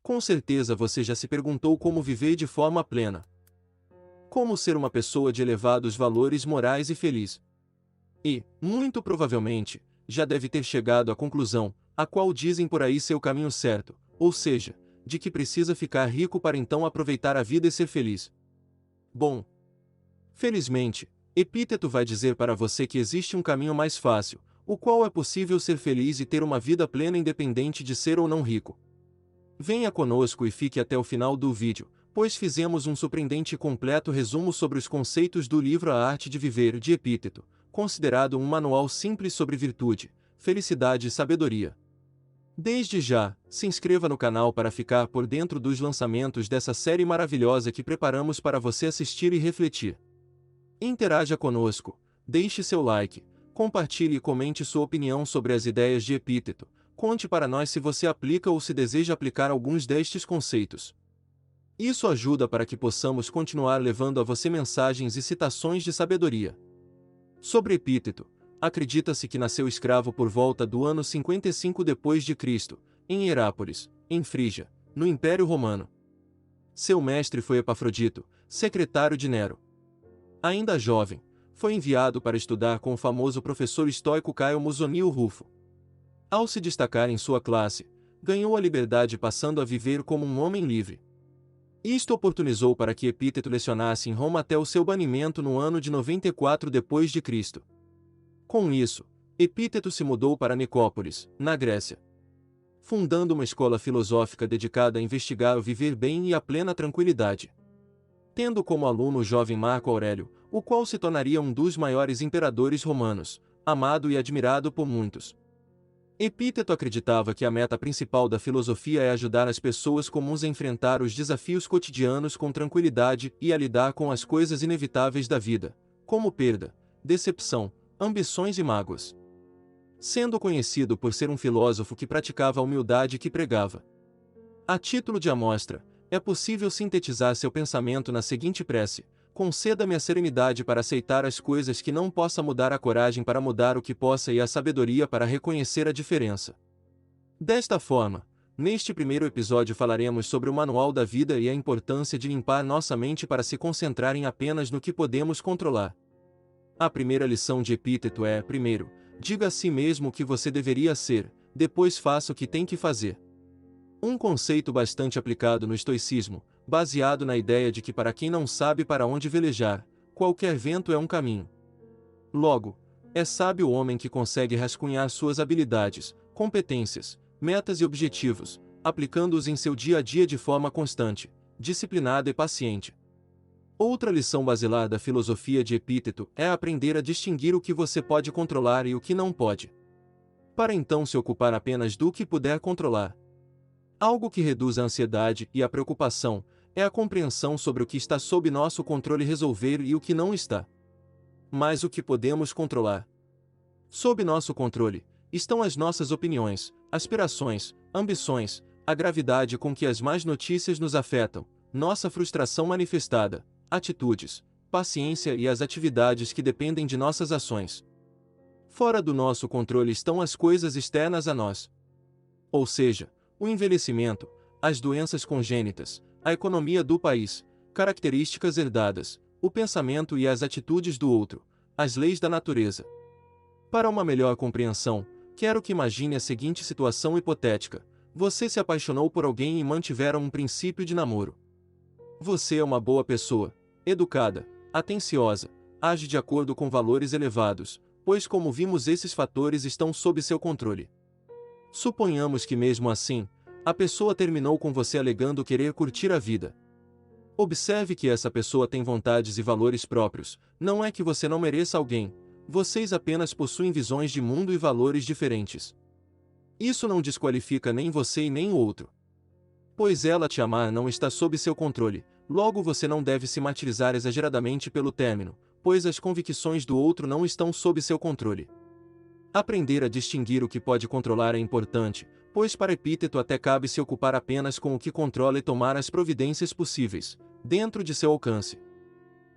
Com certeza você já se perguntou como viver de forma plena. Como ser uma pessoa de elevados valores morais e feliz. E, muito provavelmente, já deve ter chegado à conclusão, a qual dizem por aí ser o caminho certo, ou seja, de que precisa ficar rico para então aproveitar a vida e ser feliz. Bom, felizmente, Epíteto vai dizer para você que existe um caminho mais fácil, o qual é possível ser feliz e ter uma vida plena independente de ser ou não rico. Venha conosco e fique até o final do vídeo, pois fizemos um surpreendente e completo resumo sobre os conceitos do livro A Arte de Viver de Epíteto, considerado um manual simples sobre virtude, felicidade e sabedoria. Desde já, se inscreva no canal para ficar por dentro dos lançamentos dessa série maravilhosa que preparamos para você assistir e refletir. Interaja conosco, deixe seu like, compartilhe e comente sua opinião sobre as ideias de Epíteto. Conte para nós se você aplica ou se deseja aplicar alguns destes conceitos. Isso ajuda para que possamos continuar levando a você mensagens e citações de sabedoria. Sobre Epíteto, acredita-se que nasceu escravo por volta do ano 55 d.C., em Herápolis, em Frígia, no Império Romano. Seu mestre foi Epafrodito, secretário de Nero. Ainda jovem, foi enviado para estudar com o famoso professor estoico Caio Musonio Rufo. Ao se destacar em sua classe, ganhou a liberdade passando a viver como um homem livre. Isto oportunizou para que Epíteto lecionasse em Roma até o seu banimento no ano de 94 d.C. Com isso, Epíteto se mudou para Nicópolis, na Grécia, fundando uma escola filosófica dedicada a investigar o viver bem e a plena tranquilidade. Tendo como aluno o jovem Marco Aurélio, o qual se tornaria um dos maiores imperadores romanos, amado e admirado por muitos. Epíteto acreditava que a meta principal da filosofia é ajudar as pessoas comuns a enfrentar os desafios cotidianos com tranquilidade e a lidar com as coisas inevitáveis da vida, como perda, decepção, ambições e mágoas. Sendo conhecido por ser um filósofo que praticava a humildade e que pregava. A título de amostra, é possível sintetizar seu pensamento na seguinte prece: conceda-me a serenidade para aceitar as coisas que não possa mudar, a coragem para mudar o que possa e a sabedoria para reconhecer a diferença. Desta forma, neste primeiro episódio falaremos sobre o manual da vida e a importância de limpar nossa mente para se concentrar em apenas no que podemos controlar. A primeira lição de Epíteto é, primeiro, diga a si mesmo o que você deveria ser, depois faça o que tem que fazer. Um conceito bastante aplicado no estoicismo, baseado na ideia de que para quem não sabe para onde velejar, qualquer vento é um caminho. Logo, é sábio o homem que consegue rascunhar suas habilidades, competências, metas e objetivos, aplicando-os em seu dia a dia de forma constante, disciplinada e paciente. Outra lição basilar da filosofia de Epíteto é aprender a distinguir o que você pode controlar e o que não pode, para então se ocupar apenas do que puder controlar. Algo que reduz a ansiedade e a preocupação é a compreensão sobre o que está sob nosso controle resolver e o que não está. Mas o que podemos controlar? Sob nosso controle estão as nossas opiniões, aspirações, ambições, a gravidade com que as más notícias nos afetam, nossa frustração manifestada, atitudes, paciência e as atividades que dependem de nossas ações. Fora do nosso controle estão as coisas externas a nós. Ou seja, o envelhecimento, as doenças congênitas, a economia do país, características herdadas, o pensamento e as atitudes do outro, as leis da natureza. Para uma melhor compreensão, quero que imagine a seguinte situação hipotética: você se apaixonou por alguém e mantiveram um princípio de namoro. Você é uma boa pessoa, educada, atenciosa, age de acordo com valores elevados, pois, como vimos, esses fatores estão sob seu controle. Suponhamos que mesmo assim, a pessoa terminou com você alegando querer curtir a vida. Observe que essa pessoa tem vontades e valores próprios, não é que você não mereça alguém, vocês apenas possuem visões de mundo e valores diferentes. Isso não desqualifica nem você e nem o outro. Pois ela te amar não está sob seu controle, logo você não deve se martirizar exageradamente pelo término, pois as convicções do outro não estão sob seu controle. Aprender a distinguir o que pode controlar é importante, pois para Epíteto até cabe se ocupar apenas com o que controla e tomar as providências possíveis, dentro de seu alcance.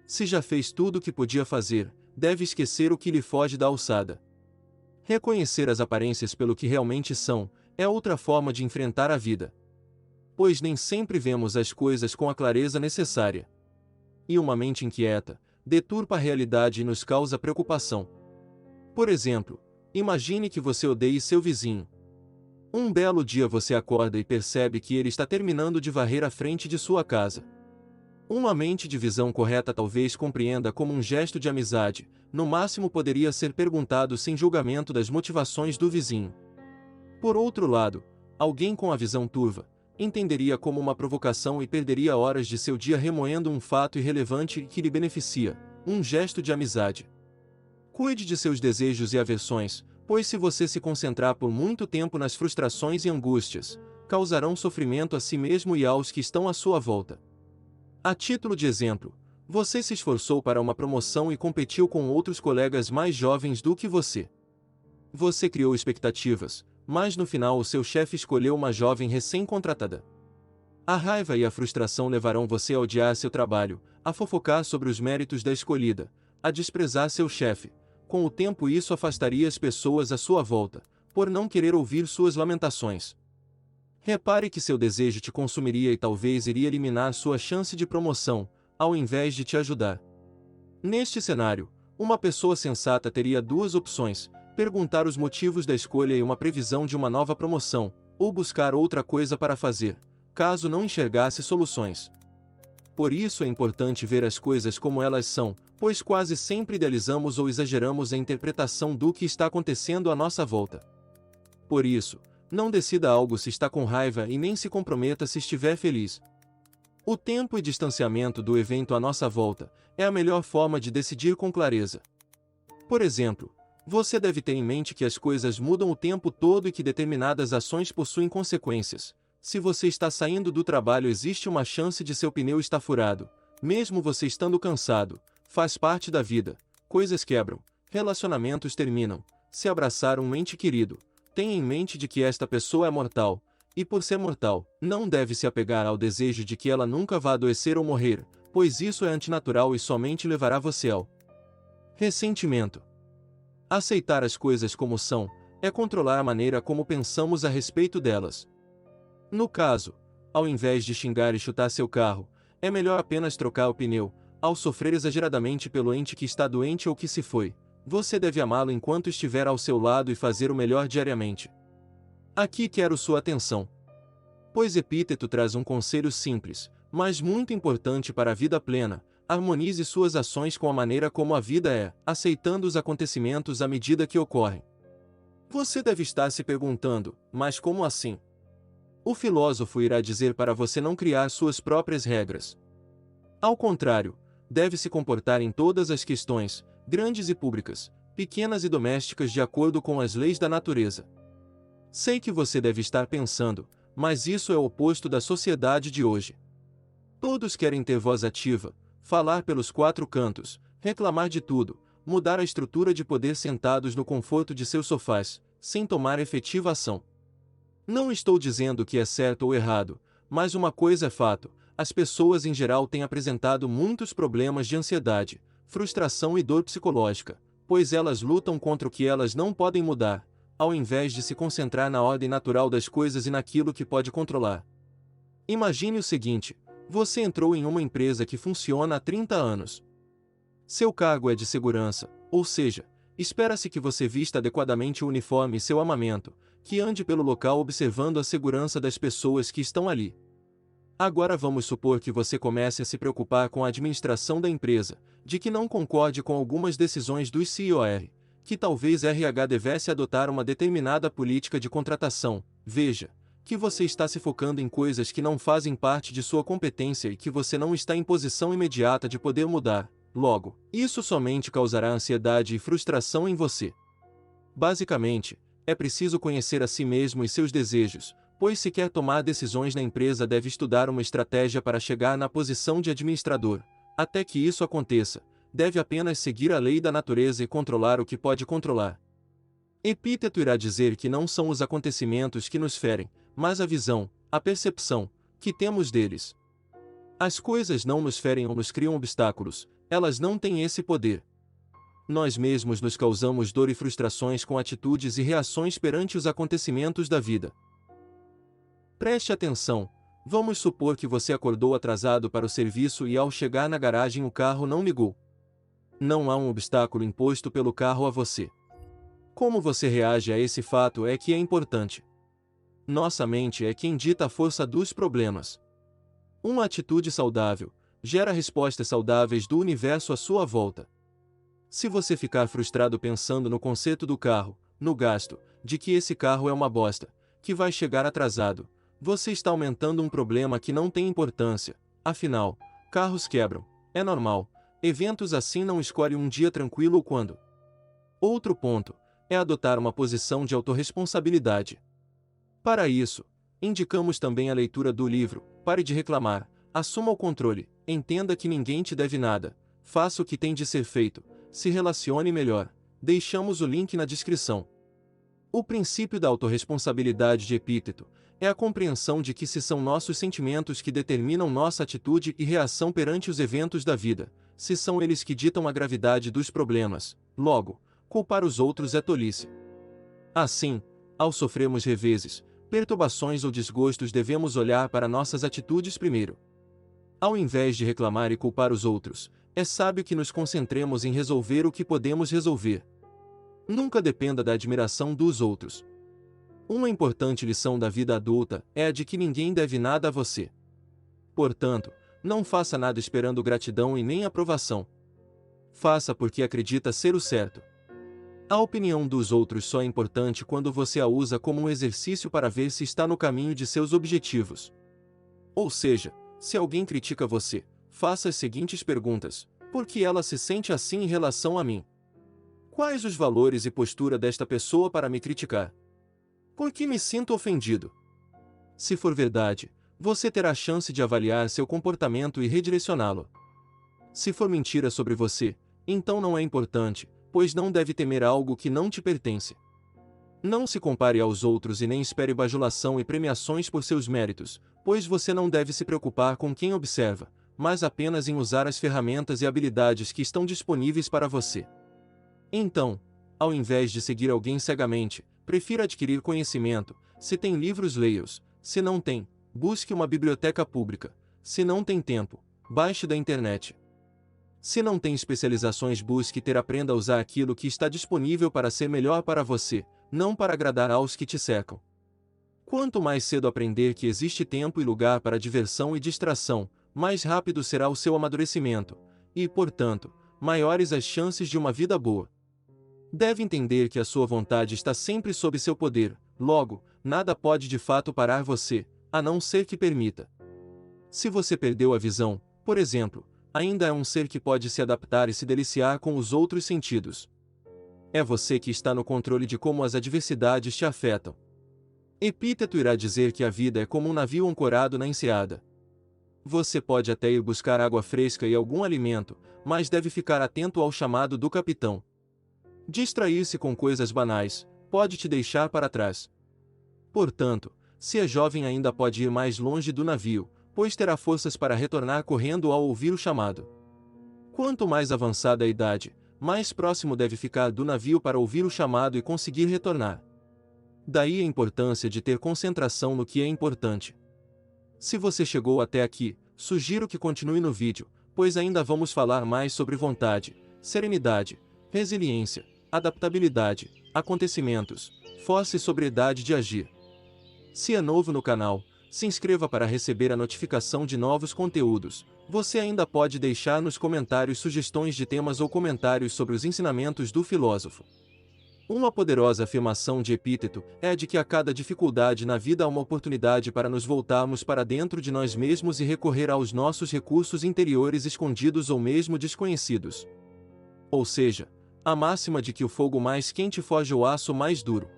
Se já fez tudo o que podia fazer, deve esquecer o que lhe foge da alçada. Reconhecer as aparências pelo que realmente são, é outra forma de enfrentar a vida. pois nem sempre vemos as coisas com a clareza necessária. E uma mente inquieta deturpa a realidade e nos causa preocupação. Por exemplo, imagine que você odeie seu vizinho. Um belo dia você acorda e percebe que ele está terminando de varrer a frente de sua casa. Uma mente de visão correta talvez compreenda como um gesto de amizade, no máximo poderia ser perguntado sem julgamento das motivações do vizinho. Por outro lado, alguém com a visão turva entenderia como uma provocação e perderia horas de seu dia remoendo um fato irrelevante que lhe beneficia, um gesto de amizade. Cuide de seus desejos e aversões, pois se você se concentrar por muito tempo nas frustrações e angústias, causarão sofrimento a si mesmo e aos que estão à sua volta. A título de exemplo, você se esforçou para uma promoção e competiu com outros colegas mais jovens do que você. Você criou expectativas, mas no final o seu chefe escolheu uma jovem recém-contratada. A raiva e a frustração levarão você a odiar seu trabalho, a fofocar sobre os méritos da escolhida, a desprezar seu chefe. Com o tempo isso afastaria as pessoas à sua volta, por não querer ouvir suas lamentações. Repare que seu desejo te consumiria e talvez iria eliminar sua chance de promoção, ao invés de te ajudar. Neste cenário, uma pessoa sensata teria duas opções: perguntar os motivos da escolha e uma previsão de uma nova promoção, ou buscar outra coisa para fazer, caso não enxergasse soluções. Por isso é importante ver as coisas como elas são, pois quase sempre idealizamos ou exageramos a interpretação do que está acontecendo à nossa volta. Por isso, não decida algo se está com raiva e nem se comprometa se estiver feliz. O tempo e distanciamento do evento à nossa volta é a melhor forma de decidir com clareza. Por exemplo, você deve ter em mente que as coisas mudam o tempo todo e que determinadas ações possuem consequências. Se você está saindo do trabalho, existe uma chance de seu pneu estar furado, mesmo você estando cansado. Faz parte da vida. Coisas quebram, relacionamentos terminam. Se abraçar um ente querido, tenha em mente de que esta pessoa é mortal, e por ser mortal, não deve se apegar ao desejo de que ela nunca vá adoecer ou morrer, pois isso é antinatural e somente levará você ao ressentimento. Aceitar as coisas como são é controlar a maneira como pensamos a respeito delas. No caso, ao invés de xingar e chutar seu carro, é melhor apenas trocar o pneu. Ao sofrer exageradamente pelo ente que está doente ou que se foi, você deve amá-lo enquanto estiver ao seu lado e fazer o melhor diariamente. Aqui quero sua atenção, pois Epíteto traz um conselho simples, mas muito importante para a vida plena: harmonize suas ações com a maneira como a vida é, aceitando os acontecimentos à medida que ocorrem. Você deve estar se perguntando, mas como assim? O filósofo irá dizer para você não criar suas próprias regras. Ao contrário, deve se comportar em todas as questões, grandes e públicas, pequenas e domésticas, de acordo com as leis da natureza. Sei que você deve estar pensando, mas isso é o oposto da sociedade de hoje. Todos querem ter voz ativa, falar pelos quatro cantos, reclamar de tudo, mudar a estrutura de poder sentados no conforto de seus sofás, sem tomar efetiva ação. Não estou dizendo que é certo ou errado, mas uma coisa é fato: as pessoas em geral têm apresentado muitos problemas de ansiedade, frustração e dor psicológica, pois elas lutam contra o que elas não podem mudar, ao invés de se concentrar na ordem natural das coisas e naquilo que pode controlar. Imagine o seguinte: você entrou em uma empresa que funciona há 30 anos. Seu cargo é de segurança, ou seja, espera-se que você vista adequadamente o uniforme e seu armamento, que ande pelo local observando a segurança das pessoas que estão ali. Agora vamos supor que você comece a se preocupar com a administração da empresa, de que não concorde com algumas decisões do CIOR, que talvez RH devesse adotar uma determinada política de contratação. Veja, que você está se focando em coisas que não fazem parte de sua competência e que você não está em posição imediata de poder mudar. Logo, isso somente causará ansiedade e frustração em você. Basicamente, é preciso conhecer a si mesmo e seus desejos, pois se quer tomar decisões na empresa deve estudar uma estratégia para chegar na posição de administrador. Até que isso aconteça, deve apenas seguir a lei da natureza e controlar o que pode controlar. Epíteto irá dizer que não são os acontecimentos que nos ferem, mas a visão, a percepção, que temos deles. As coisas não nos ferem ou nos criam obstáculos, elas não têm esse poder. Nós mesmos nos causamos dor e frustrações com atitudes e reações perante os acontecimentos da vida. Preste atenção, Vamos supor que você acordou atrasado para o serviço e ao chegar na garagem o carro não ligou. Não há um obstáculo imposto pelo carro a você. Como você reage a esse fato é que é importante. Nossa mente é quem dita a força dos problemas. Uma atitude saudável gera respostas saudáveis do universo à sua volta. Se você ficar frustrado pensando no conserto do carro, no gasto, de que esse carro é uma bosta, que vai chegar atrasado, você está aumentando um problema que não tem importância. Afinal, carros quebram, é normal. Eventos assim não escolhem um dia tranquilo ou quando. Outro ponto é adotar uma posição de autorresponsabilidade. Para isso, indicamos também a leitura do livro Pare de Reclamar, Assuma o Controle, Entenda que Ninguém Te Deve Nada, Faça o que tem de ser feito, Se Relacione Melhor. Deixamos o link na descrição. O princípio da autorresponsabilidade de Epíteto é a compreensão de que se são nossos sentimentos que determinam nossa atitude e reação perante os eventos da vida, se são eles que ditam a gravidade dos problemas, logo, culpar os outros é tolice. Assim, ao sofrermos reveses, perturbações ou desgostos devemos olhar para nossas atitudes primeiro. Ao invés de reclamar e culpar os outros, é sábio que nos concentremos em resolver o que podemos resolver. Nunca dependa da admiração dos outros. Uma importante lição da vida adulta é a de que ninguém deve nada a você. Portanto, não faça nada esperando gratidão e nem aprovação. Faça porque acredita ser o certo. A opinião dos outros só é importante quando você a usa como um exercício para ver se está no caminho de seus objetivos. Ou seja, se alguém critica você, faça as seguintes perguntas: por que ela se sente assim em relação a mim? Quais os valores e postura desta pessoa para me criticar? Por que me sinto ofendido? Se for verdade, você terá a chance de avaliar seu comportamento e redirecioná-lo. Se for mentira sobre você, então não é importante, pois não deve temer algo que não te pertence. Não se compare aos outros e nem espere bajulação e premiações por seus méritos, pois você não deve se preocupar com quem observa, mas apenas em usar as ferramentas e habilidades que estão disponíveis para você. Então, ao invés de seguir alguém cegamente, prefira adquirir conhecimento. Se tem livros, leia-os. Se não tem, busque uma biblioteca pública. Se não tem tempo, baixe da internet. Se não tem especializações, busque ter, aprenda a usar aquilo que está disponível para ser melhor para você, não para agradar aos que te cercam. Quanto mais cedo aprender que existe tempo e lugar para diversão e distração, mais rápido será o seu amadurecimento, e, portanto, maiores as chances de uma vida boa. Deve entender que a sua vontade está sempre sob seu poder, logo, nada pode de fato parar você, a não ser que permita. Se você perdeu a visão, por exemplo, ainda é um ser que pode se adaptar e se deliciar com os outros sentidos. É você que está no controle de como as adversidades te afetam. Epíteto irá dizer que a vida é como um navio ancorado na enseada. Você pode até ir buscar água fresca e algum alimento, mas deve ficar atento ao chamado do capitão. Distrair-se com coisas banais pode te deixar para trás. Portanto, se é jovem ainda pode ir mais longe do navio, pois terá forças para retornar correndo ao ouvir o chamado. Quanto mais avançada a idade, mais próximo deve ficar do navio para ouvir o chamado e conseguir retornar. Daí a importância de ter concentração no que é importante. Se você chegou até aqui, sugiro que continue no vídeo, pois ainda vamos falar mais sobre vontade, serenidade, resiliência, adaptabilidade, acontecimentos, força e sobriedade de agir. Se é novo no canal, se inscreva para receber a notificação de novos conteúdos. Você ainda pode deixar nos comentários sugestões de temas ou comentários sobre os ensinamentos do filósofo. Uma poderosa afirmação de Epíteto é a de que a cada dificuldade na vida há uma oportunidade para nos voltarmos para dentro de nós mesmos e recorrer aos nossos recursos interiores escondidos ou mesmo desconhecidos. Ou seja, a máxima de que o fogo mais quente foge ao aço mais duro.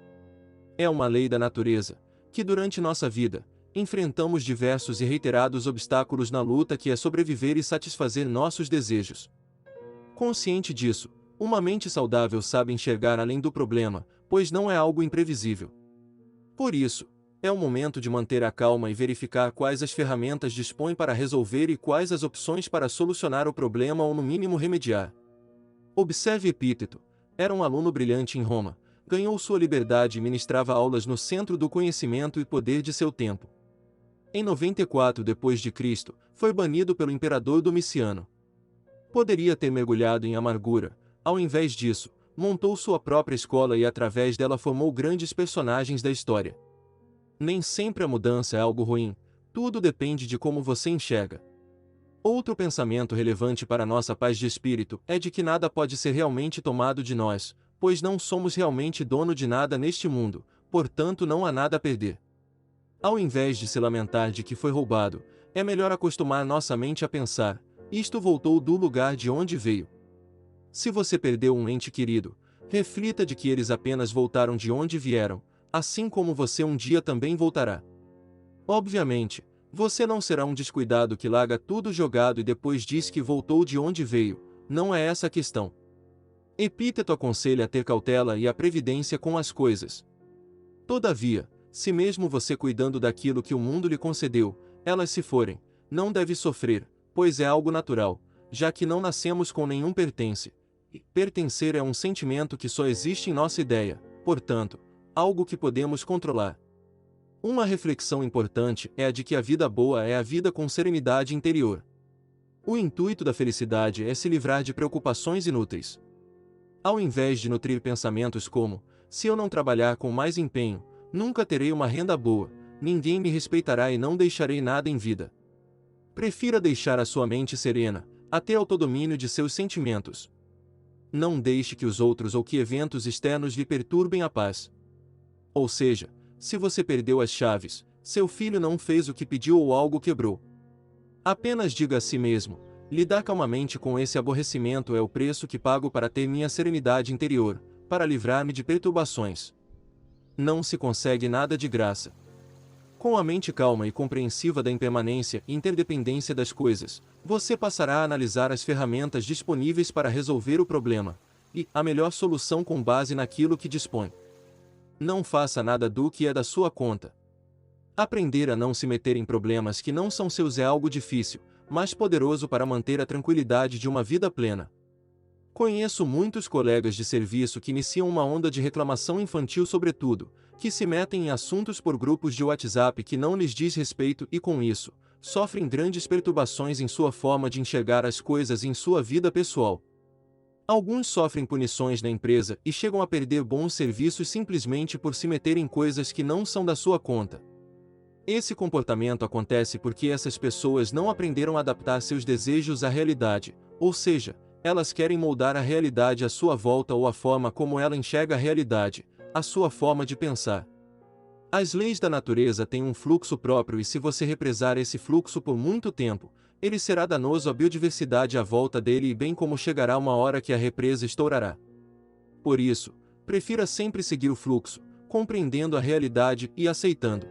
É uma lei da natureza, que durante nossa vida, enfrentamos diversos e reiterados obstáculos na luta que é sobreviver e satisfazer nossos desejos. Consciente disso, uma mente saudável sabe enxergar além do problema, pois não é algo imprevisível. Por isso, é o momento de manter a calma e verificar quais as ferramentas dispõe para resolver e quais as opções para solucionar o problema ou no mínimo remediar. Observe Epíteto. Era um aluno brilhante em Roma, ganhou sua liberdade e ministrava aulas no centro do conhecimento e poder de seu tempo. Em 94 d.C., foi banido pelo imperador Domiciano. Poderia ter mergulhado em amargura, ao invés disso, montou sua própria escola e através dela formou grandes personagens da história. Nem sempre a mudança é algo ruim, tudo depende de como você enxerga. Outro pensamento relevante para nossa paz de espírito é de que nada pode ser realmente tomado de nós, pois não somos realmente dono de nada neste mundo, portanto não há nada a perder. Ao invés de se lamentar de que foi roubado, é melhor acostumar nossa mente a pensar: isto voltou do lugar de onde veio. Se você perdeu um ente querido, reflita de que eles apenas voltaram de onde vieram, assim como você um dia também voltará. Obviamente, você não será um descuidado que larga tudo jogado e depois diz que voltou de onde veio, não é essa a questão. Epíteto aconselha a ter cautela e a previdência com as coisas. Todavia, se mesmo você cuidando daquilo que o mundo lhe concedeu, elas se forem, não deve sofrer, pois é algo natural, já que não nascemos com nenhum pertence. E pertencer é um sentimento que só existe em nossa ideia, portanto, algo que podemos controlar. Uma reflexão importante é a de que a vida boa é a vida com serenidade interior. O intuito da felicidade é se livrar de preocupações inúteis. Ao invés de nutrir pensamentos como: se eu não trabalhar com mais empenho, nunca terei uma renda boa, ninguém me respeitará e não deixarei nada em vida. Prefira deixar a sua mente serena, até autodomínio de seus sentimentos. Não deixe que os outros ou que eventos externos lhe perturbem a paz. Ou seja, se você perdeu as chaves, seu filho não fez o que pediu ou algo quebrou. Apenas diga a si mesmo: lidar calmamente com esse aborrecimento é o preço que pago para ter minha serenidade interior, para livrar-me de perturbações. Não se consegue nada de graça. Com a mente calma e compreensiva da impermanência e interdependência das coisas, você passará a analisar as ferramentas disponíveis para resolver o problema, e a melhor solução com base naquilo que dispõe. Não faça nada do que é da sua conta. Aprender a não se meter em problemas que não são seus é algo difícil, mas poderoso para manter a tranquilidade de uma vida plena. Conheço muitos colegas de serviço que iniciam uma onda de reclamação infantil sobretudo, que se metem em assuntos por grupos de WhatsApp que não lhes diz respeito e com isso, sofrem grandes perturbações em sua forma de enxergar as coisas e em sua vida pessoal. Alguns sofrem punições na empresa e chegam a perder bons serviços simplesmente por se meter em coisas que não são da sua conta. Esse comportamento acontece porque essas pessoas não aprenderam a adaptar seus desejos à realidade, ou seja, elas querem moldar a realidade à sua volta ou a forma como ela enxerga a realidade, a sua forma de pensar. As leis da natureza têm um fluxo próprio e se você represar esse fluxo por muito tempo, ele será danoso à biodiversidade à volta dele e bem como chegará uma hora que a represa estourará. Por isso, prefira sempre seguir o fluxo, compreendendo a realidade e aceitando.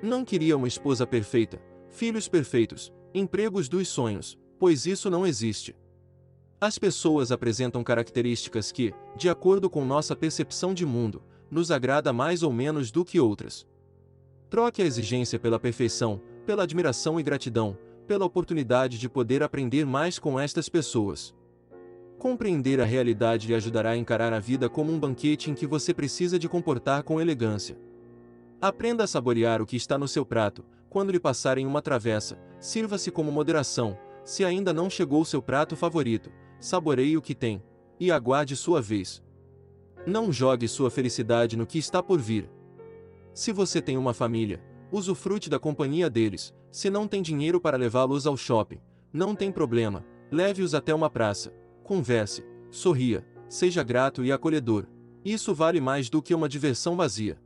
Não queria uma esposa perfeita, filhos perfeitos, empregos dos sonhos, pois isso não existe. As pessoas apresentam características que, de acordo com nossa percepção de mundo, nos agrada mais ou menos do que outras. Troque a exigência pela perfeição, pela admiração e gratidão, pela oportunidade de poder aprender mais com estas pessoas. Compreender a realidade lhe ajudará a encarar a vida como um banquete em que você precisa de comportar com elegância. Aprenda a saborear o que está no seu prato, quando lhe passarem uma travessa, sirva-se com moderação, se ainda não chegou seu prato favorito, saboreie o que tem, e aguarde sua vez. Não jogue sua felicidade no que está por vir. Se você tem uma família, usufrute da companhia deles. Se não tem dinheiro para levá-los ao shopping, não tem problema, leve-os até uma praça, converse, sorria, seja grato e acolhedor. Isso vale mais do que uma diversão vazia.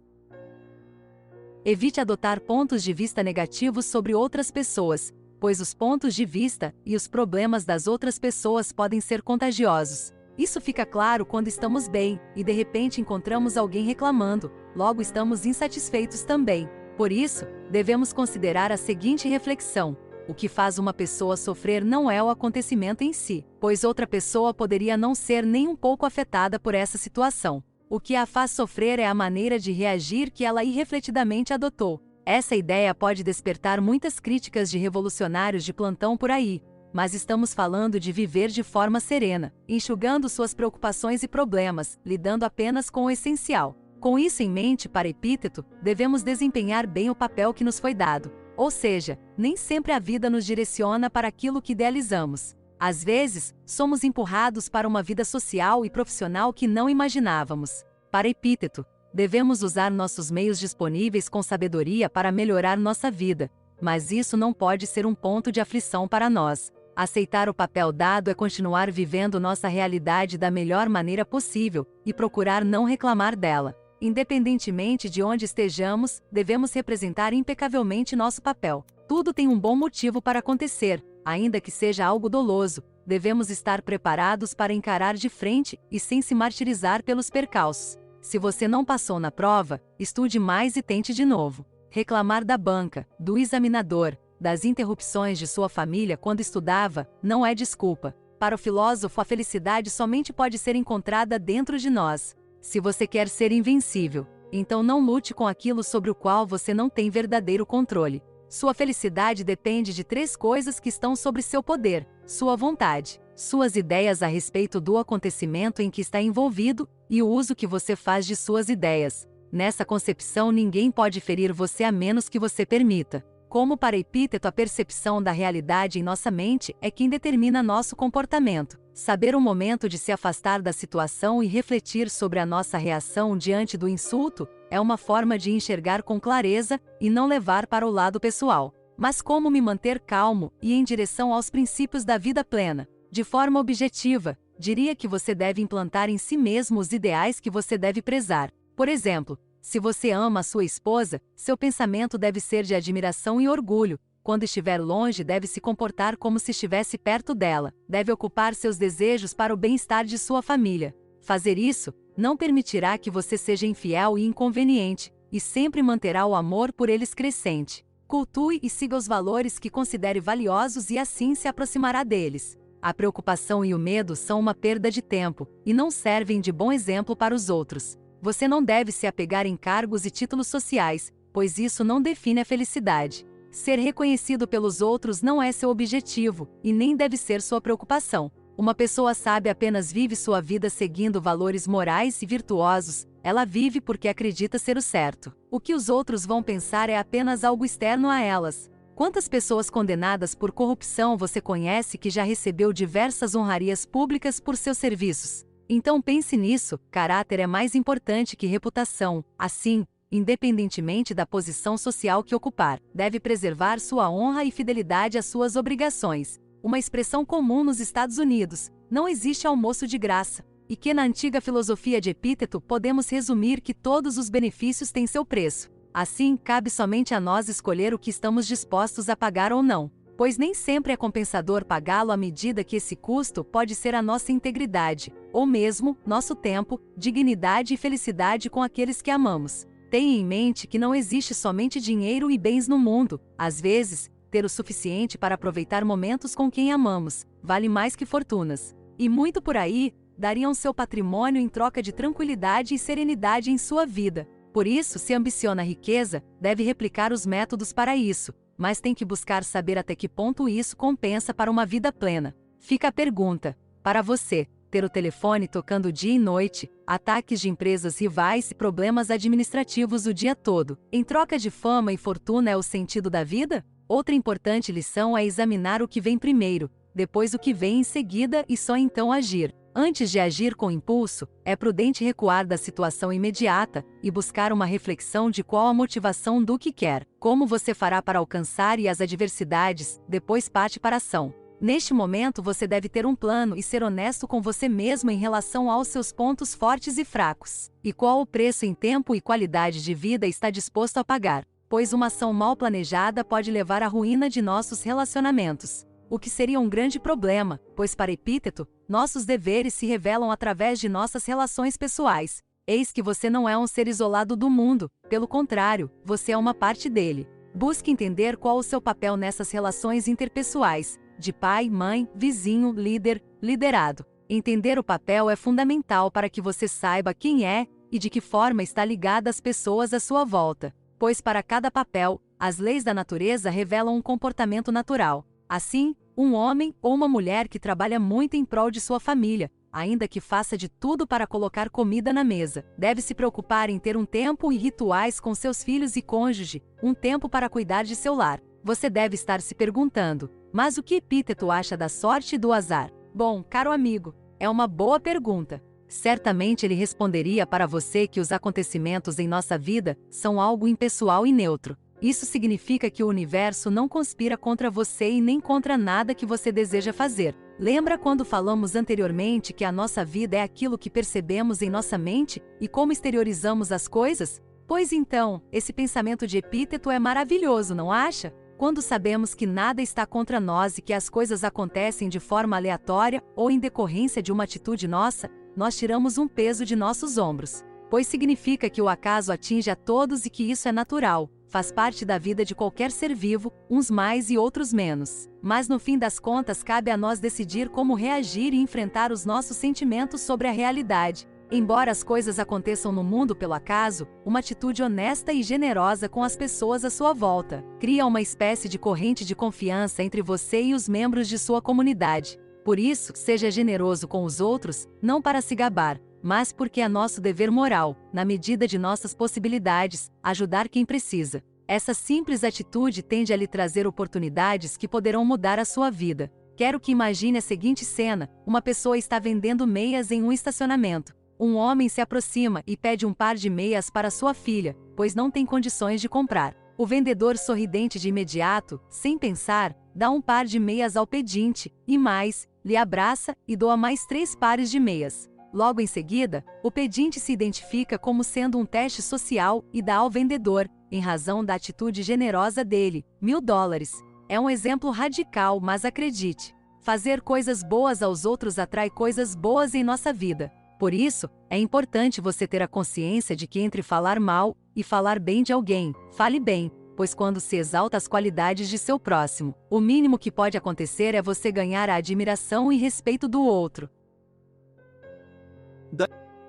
Evite adotar pontos de vista negativos sobre outras pessoas, pois os pontos de vista e os problemas das outras pessoas podem ser contagiosos. Isso fica claro quando estamos bem, e de repente encontramos alguém reclamando, logo estamos insatisfeitos também. Por isso, devemos considerar a seguinte reflexão: o que faz uma pessoa sofrer não é o acontecimento em si, pois outra pessoa poderia não ser nem um pouco afetada por essa situação. O que a faz sofrer é a maneira de reagir que ela irrefletidamente adotou. Essa ideia pode despertar muitas críticas de revolucionários de plantão por aí, mas estamos falando de viver de forma serena, enxugando suas preocupações e problemas, lidando apenas com o essencial. Com isso em mente, para Epíteto, devemos desempenhar bem o papel que nos foi dado. Ou seja, nem sempre a vida nos direciona para aquilo que idealizamos. Às vezes, somos empurrados para uma vida social e profissional que não imaginávamos. Para Epíteto, devemos usar nossos meios disponíveis com sabedoria para melhorar nossa vida, mas isso não pode ser um ponto de aflição para nós. Aceitar o papel dado é continuar vivendo nossa realidade da melhor maneira possível e procurar não reclamar dela. Independentemente de onde estejamos, devemos representar impecavelmente nosso papel. Tudo tem um bom motivo para acontecer, ainda que seja algo doloso. Devemos estar preparados para encarar de frente e sem se martirizar pelos percalços. Se você não passou na prova, estude mais e tente de novo. Reclamar da banca, do examinador, das interrupções de sua família quando estudava, não é desculpa. Para o filósofo, a felicidade somente pode ser encontrada dentro de nós. Se você quer ser invencível, então não lute com aquilo sobre o qual você não tem verdadeiro controle. Sua felicidade depende de 3 coisas que estão sob seu poder: sua vontade, suas ideias a respeito do acontecimento em que está envolvido e o uso que você faz de suas ideias. Nessa concepção, ninguém pode ferir você a menos que você permita. Como para Epíteto, a percepção da realidade em nossa mente é quem determina nosso comportamento. Saber o momento de se afastar da situação e refletir sobre a nossa reação diante do insulto é uma forma de enxergar com clareza e não levar para o lado pessoal. Mas como me manter calmo e em direção aos princípios da vida plena? De forma objetiva, diria que você deve implantar em si mesmo os ideais que você deve prezar. Por exemplo, se você ama a sua esposa, seu pensamento deve ser de admiração e orgulho. Quando estiver longe, deve se comportar como se estivesse perto dela. Deve ocupar seus desejos para o bem-estar de sua família. Fazer isso não permitirá que você seja infiel e inconveniente, e sempre manterá o amor por eles crescente. Cultue e siga os valores que considere valiosos e assim se aproximará deles. A preocupação e o medo são uma perda de tempo, e não servem de bom exemplo para os outros. Você não deve se apegar em cargos e títulos sociais, pois isso não define a felicidade. Ser reconhecido pelos outros não é seu objetivo, e nem deve ser sua preocupação. Uma pessoa sábia apenas vive sua vida seguindo valores morais e virtuosos. Ela vive porque acredita ser o certo. O que os outros vão pensar é apenas algo externo a elas. Quantas pessoas condenadas por corrupção você conhece que já recebeu diversas honrarias públicas por seus serviços? Então pense nisso, caráter é mais importante que reputação. Assim, independentemente da posição social que ocupar, deve preservar sua honra e fidelidade às suas obrigações. Uma expressão comum nos Estados Unidos: não existe almoço de graça, e que na antiga filosofia de Epíteto podemos resumir que todos os benefícios têm seu preço. Assim, cabe somente a nós escolher o que estamos dispostos a pagar ou não, pois nem sempre é compensador pagá-lo à medida que esse custo pode ser a nossa integridade, ou mesmo nosso tempo, dignidade e felicidade com aqueles que amamos. Tenha em mente que não existe somente dinheiro e bens no mundo. Às vezes, ter o suficiente para aproveitar momentos com quem amamos vale mais que fortunas. E muito por aí, dariam seu patrimônio em troca de tranquilidade e serenidade em sua vida. Por isso, se ambiciona a riqueza, deve replicar os métodos para isso, mas tem que buscar saber até que ponto isso compensa para uma vida plena. Fica a pergunta: para você, ter o telefone tocando dia e noite, ataques de empresas rivais e problemas administrativos o dia todo, em troca de fama e fortuna, é o sentido da vida? Outra importante lição é examinar o que vem primeiro, depois o que vem em seguida e só então agir. Antes de agir com impulso, é prudente recuar da situação imediata e buscar uma reflexão de qual a motivação do que quer, como você fará para alcançar e as adversidades, depois parte para a ação. Neste momento você deve ter um plano e ser honesto com você mesmo em relação aos seus pontos fortes e fracos, e qual o preço em tempo e qualidade de vida está disposto a pagar, pois uma ação mal planejada pode levar à ruína de nossos relacionamentos. O que seria um grande problema, pois para Epíteto, nossos deveres se revelam através de nossas relações pessoais. Eis que você não é um ser isolado do mundo, pelo contrário, você é uma parte dele. Busque entender qual o seu papel nessas relações interpessoais, de pai, mãe, vizinho, líder, liderado. Entender o papel é fundamental para que você saiba quem é e de que forma está ligada às pessoas à sua volta, pois para cada papel, as leis da natureza revelam um comportamento natural. Assim, um homem ou uma mulher que trabalha muito em prol de sua família, ainda que faça de tudo para colocar comida na mesa, deve se preocupar em ter um tempo e rituais com seus filhos e cônjuge, um tempo para cuidar de seu lar. Você deve estar se perguntando: mas o que Epíteto acha da sorte e do azar? Bom, caro amigo, é uma boa pergunta. Certamente ele responderia para você que os acontecimentos em nossa vida são algo impessoal e neutro. Isso significa que o universo não conspira contra você e nem contra nada que você deseja fazer. Lembra quando falamos anteriormente que a nossa vida é aquilo que percebemos em nossa mente e como exteriorizamos as coisas? Pois então, esse pensamento de Epíteto é maravilhoso, não acha? Quando sabemos que nada está contra nós e que as coisas acontecem de forma aleatória ou em decorrência de uma atitude nossa, nós tiramos um peso de nossos ombros. Pois significa que o acaso atinge a todos e que isso é natural, faz parte da vida de qualquer ser vivo, uns mais e outros menos. Mas no fim das contas cabe a nós decidir como reagir e enfrentar os nossos sentimentos sobre a realidade. Embora as coisas aconteçam no mundo pelo acaso, uma atitude honesta e generosa com as pessoas à sua volta cria uma espécie de corrente de confiança entre você e os membros de sua comunidade. Por isso, seja generoso com os outros, não para se gabar, mas porque é nosso dever moral, na medida de nossas possibilidades, ajudar quem precisa. Essa simples atitude tende a lhe trazer oportunidades que poderão mudar a sua vida. Quero que imagine a seguinte cena: uma pessoa está vendendo meias em um estacionamento. Um homem se aproxima e pede um par de meias para sua filha, pois não tem condições de comprar. O vendedor, sorridente de imediato, sem pensar, dá um par de meias ao pedinte, e mais, lhe abraça e doa mais 3 pares de meias. Logo em seguida, o pedinte se identifica como sendo um teste social e dá ao vendedor, em razão da atitude generosa dele, $1000. É um exemplo radical, mas acredite, fazer coisas boas aos outros atrai coisas boas em nossa vida. Por isso, é importante você ter a consciência de que entre falar mal e falar bem de alguém, fale bem, pois quando se exalta as qualidades de seu próximo, o mínimo que pode acontecer é você ganhar a admiração e respeito do outro.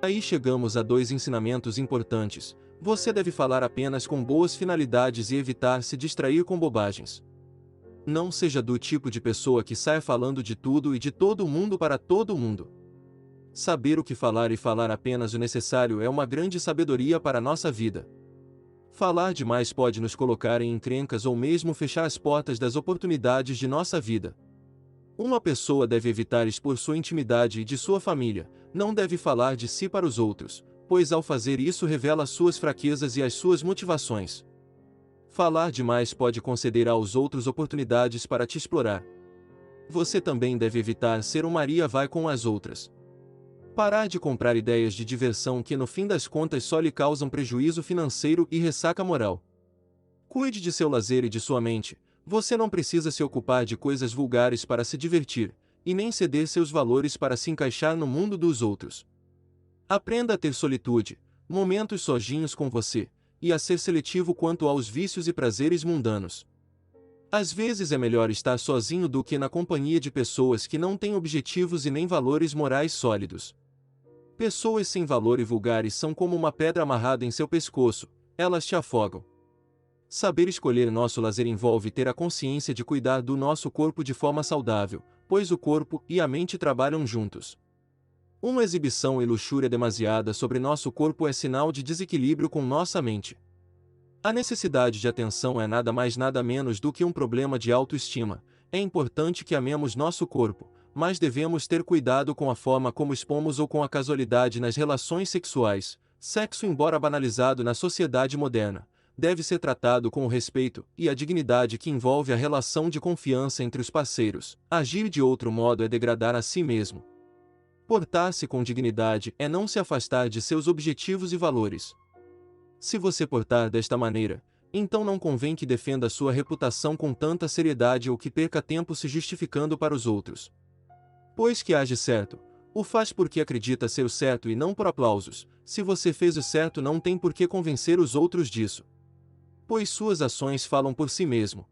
Daí chegamos a 2 ensinamentos importantes. Você deve falar apenas com boas finalidades e evitar se distrair com bobagens. Não seja do tipo de pessoa que saia falando de tudo e de todo mundo para todo mundo. Saber o que falar e falar apenas o necessário é uma grande sabedoria para a nossa vida. Falar demais pode nos colocar em encrencas ou mesmo fechar as portas das oportunidades de nossa vida. Uma pessoa deve evitar expor sua intimidade e de sua família, não deve falar de si para os outros, pois ao fazer isso revela suas fraquezas e as suas motivações. Falar demais pode conceder aos outros oportunidades para te explorar. Você também deve evitar ser um Maria vai com as outras. Parar de comprar ideias de diversão que no fim das contas só lhe causam prejuízo financeiro e ressaca moral. Cuide de seu lazer e de sua mente. Você não precisa se ocupar de coisas vulgares para se divertir, e nem ceder seus valores para se encaixar no mundo dos outros. Aprenda a ter solitude, momentos sozinhos com você, e a ser seletivo quanto aos vícios e prazeres mundanos. Às vezes é melhor estar sozinho do que na companhia de pessoas que não têm objetivos e nem valores morais sólidos. Pessoas sem valor e vulgares são como uma pedra amarrada em seu pescoço, elas te afogam. Saber escolher nosso lazer envolve ter a consciência de cuidar do nosso corpo de forma saudável, pois o corpo e a mente trabalham juntos. Uma exibição e luxúria demasiada sobre nosso corpo é sinal de desequilíbrio com nossa mente. A necessidade de atenção é nada mais nada menos do que um problema de autoestima. É importante que amemos nosso corpo, mas devemos ter cuidado com a forma como expomos ou com a casualidade nas relações sexuais. Sexo, embora banalizado na sociedade moderna, deve ser tratado com o respeito e a dignidade que envolve a relação de confiança entre os parceiros. Agir de outro modo é degradar a si mesmo. Portar-se com dignidade é não se afastar de seus objetivos e valores. Se você portar desta maneira, então não convém que defenda sua reputação com tanta seriedade ou que perca tempo se justificando para os outros. Pois que age certo, o faz porque acredita ser o certo e não por aplausos. Se você fez o certo, não tem por que convencer os outros disso. Pois suas ações falam por si mesmo.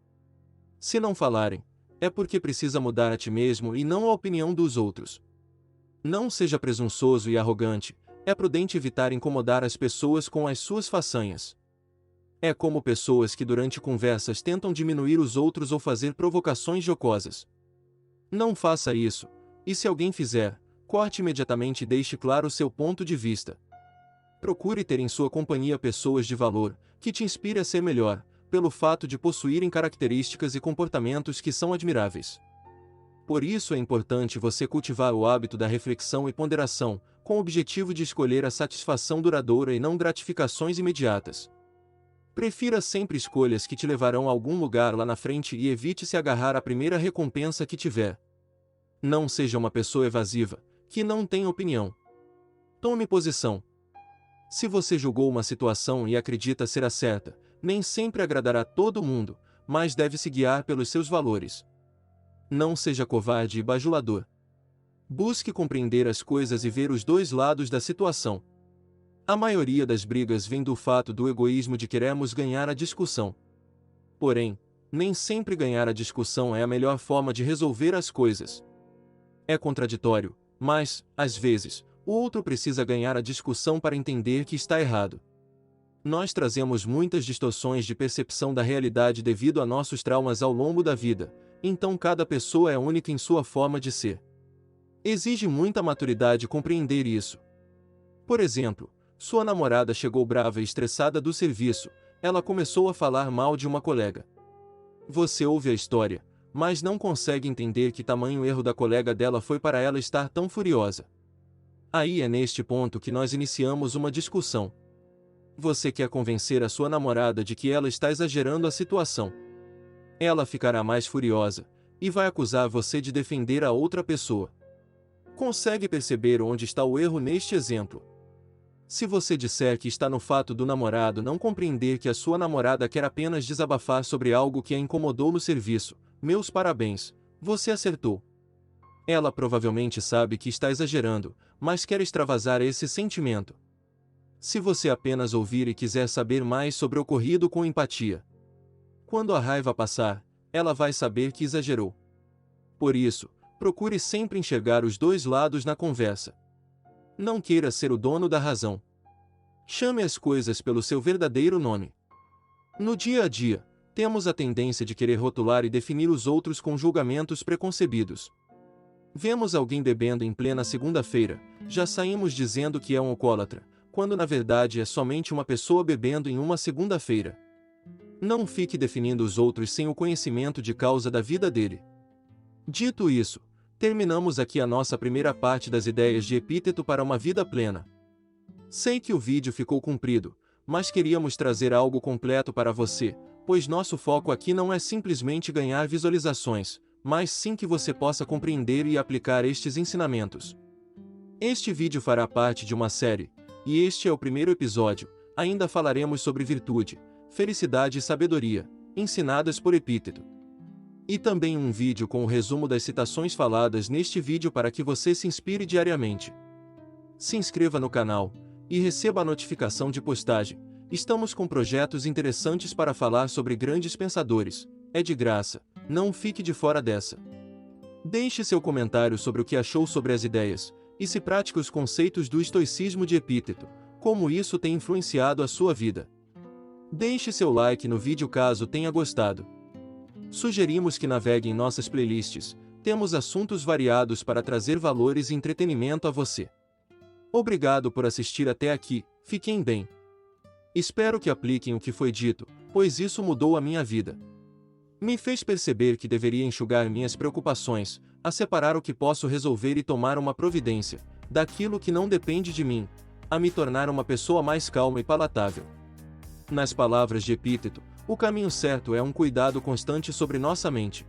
Se não falarem, é porque precisa mudar a ti mesmo e não a opinião dos outros. Não seja presunçoso e arrogante. É prudente evitar incomodar as pessoas com as suas façanhas. É como pessoas que durante conversas tentam diminuir os outros ou fazer provocações jocosas. Não faça isso, e se alguém fizer, corte imediatamente e deixe claro o seu ponto de vista. Procure ter em sua companhia pessoas de valor, que te inspire a ser melhor, pelo fato de possuírem características e comportamentos que são admiráveis. Por isso é importante você cultivar o hábito da reflexão e ponderação, com o objetivo de escolher a satisfação duradoura e não gratificações imediatas. Prefira sempre escolhas que te levarão a algum lugar lá na frente e evite se agarrar à primeira recompensa que tiver. Não seja uma pessoa evasiva, que não tem opinião. Tome posição. Se você julgou uma situação e acredita ser a certa, nem sempre agradará todo mundo, mas deve se guiar pelos seus valores. Não seja covarde e bajulador. Busque compreender as coisas e ver os dois lados da situação. A maioria das brigas vem do fato do egoísmo de queremos ganhar a discussão. Porém, nem sempre ganhar a discussão é a melhor forma de resolver as coisas. É contraditório, mas, às vezes, o outro precisa ganhar a discussão para entender que está errado. Nós trazemos muitas distorções de percepção da realidade devido a nossos traumas ao longo da vida, então cada pessoa é única em sua forma de ser. Exige muita maturidade compreender isso. Por exemplo, sua namorada chegou brava e estressada do serviço, ela começou a falar mal de uma colega. Você ouve a história, mas não consegue entender que tamanho erro da colega dela foi para ela estar tão furiosa. Aí é neste ponto que nós iniciamos uma discussão. Você quer convencer a sua namorada de que ela está exagerando a situação. Ela ficará mais furiosa, e vai acusar você de defender a outra pessoa. Consegue perceber onde está o erro neste exemplo? Se você disser que está no fato do namorado não compreender que a sua namorada quer apenas desabafar sobre algo que a incomodou no serviço, meus parabéns, você acertou. Ela provavelmente sabe que está exagerando, mas quer extravasar esse sentimento. Se você apenas ouvir e quiser saber mais sobre o ocorrido com empatia, quando a raiva passar, ela vai saber que exagerou. Por isso, procure sempre enxergar os dois lados na conversa. Não queira ser o dono da razão. Chame as coisas pelo seu verdadeiro nome. No dia a dia, temos a tendência de querer rotular e definir os outros com julgamentos preconcebidos. Vemos alguém bebendo em plena segunda-feira, já saímos dizendo que é um alcoólatra, quando na verdade é somente uma pessoa bebendo em uma segunda-feira. Não fique definindo os outros sem o conhecimento de causa da vida dele. Dito isso, terminamos aqui a nossa primeira parte das ideias de Epíteto para uma vida plena. Sei que o vídeo ficou comprido, mas queríamos trazer algo completo para você, pois nosso foco aqui não é simplesmente ganhar visualizações, mas sim que você possa compreender e aplicar estes ensinamentos. Este vídeo fará parte de uma série, e este é o primeiro episódio. Ainda falaremos sobre virtude, felicidade e sabedoria, ensinadas por Epíteto. E também um vídeo com o resumo das citações faladas neste vídeo para que você se inspire diariamente. Se inscreva no canal e receba a notificação de postagem. Estamos com projetos interessantes para falar sobre grandes pensadores. É de graça, não fique de fora dessa. Deixe seu comentário sobre o que achou sobre as ideias, e se pratica os conceitos do estoicismo de Epíteto, como isso tem influenciado a sua vida. Deixe seu like no vídeo caso tenha gostado. Sugerimos que navegue em nossas playlists, temos assuntos variados para trazer valores e entretenimento a você. Obrigado por assistir até aqui, fiquem bem. Espero que apliquem o que foi dito, pois isso mudou a minha vida. Me fez perceber que deveria enxugar minhas preocupações, a separar o que posso resolver e tomar uma providência, daquilo que não depende de mim, a me tornar uma pessoa mais calma e palatável. Nas palavras de Epíteto, o caminho certo é um cuidado constante sobre nossa mente.